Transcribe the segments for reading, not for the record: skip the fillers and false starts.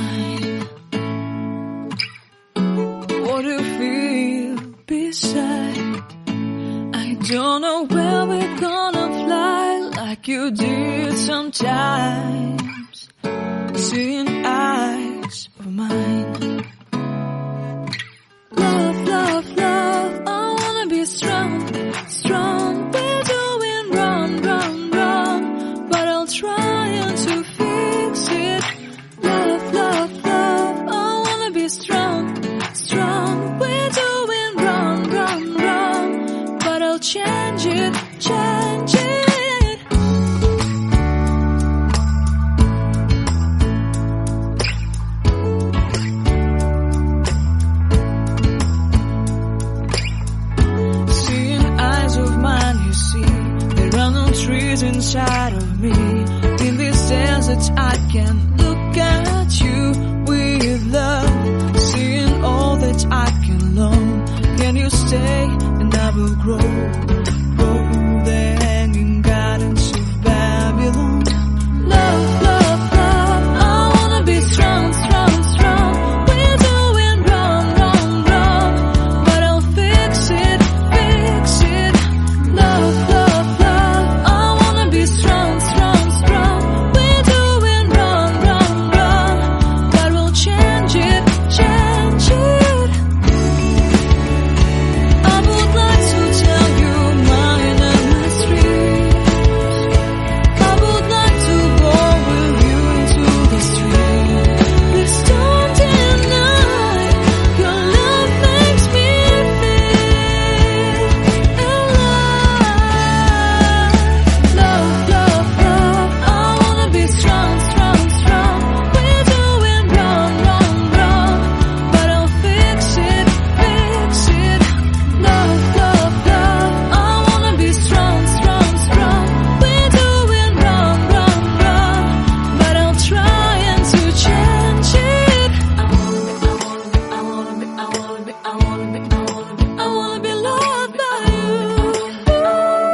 mine. What do you feel beside? I don't know where we're gonna fly like you did sometimes. Seeing eyes of mine. Love, love, love, I wanna be strong, strong. We're doing wrong, wrong, wrong, but I'll try to fix it. Love, love, love, I wanna be strong, strong. We're doing wrong, wrong, wrong, but I'll change it, change it. Trees inside of me. In this desert I can look at you with love. Seeing all that I can learn. Can you stay and I will grow? Grow the hanging gardens of Babylon. Love, love, love, I wanna be strong, strong, strong. We're doing wrong, wrong, wrong, but I'll fix it, fix it. Love, love, strong, strong, strong. We're doing wrong, wrong, wrong, but we'll change it, change it. I would like to tell you mine and my street. I would like to go with you into the street. Please don't deny your love makes me feel alive. Love, love, strong, strong, strong. We're doing wrong, wrong, wrong, but I'll fix it, fix it. Love, love, love, I wanna be strong, strong, strong. We're doing wrong, wrong, wrong, but I'll try to change it. I wanna be loved by you. Loved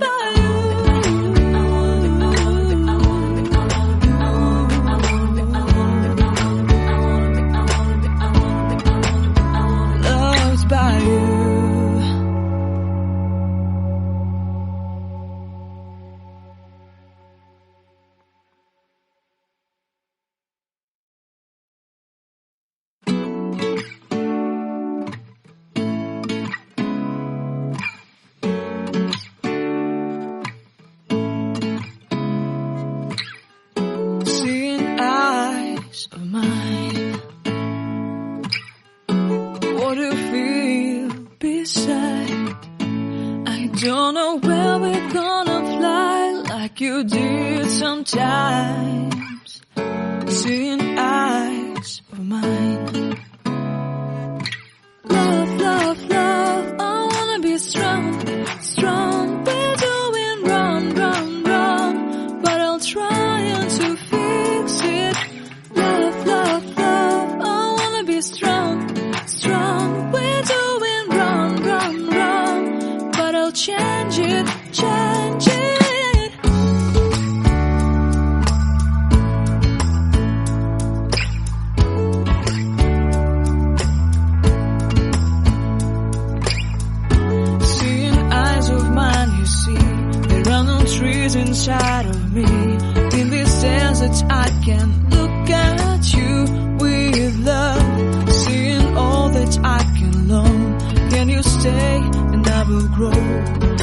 by you. Loved by you. Seeing eyes of mine. What do you feel beside? I don't know where we're gonna fly like you did sometimes. Seeing eyes of mine. Love, love, love, I wanna be strong, strong. We're doing wrong, wrong, wrong, but I'll try to fix it. Love, love, love, I wanna be strong, strong. We're doing wrong, wrong, wrong, but I'll change it, change it. Seeing eyes of mine, you see, there are no trees inside of me. In this desert I can look at you with love. Seeing all that I can learn. Can you stay and I will grow?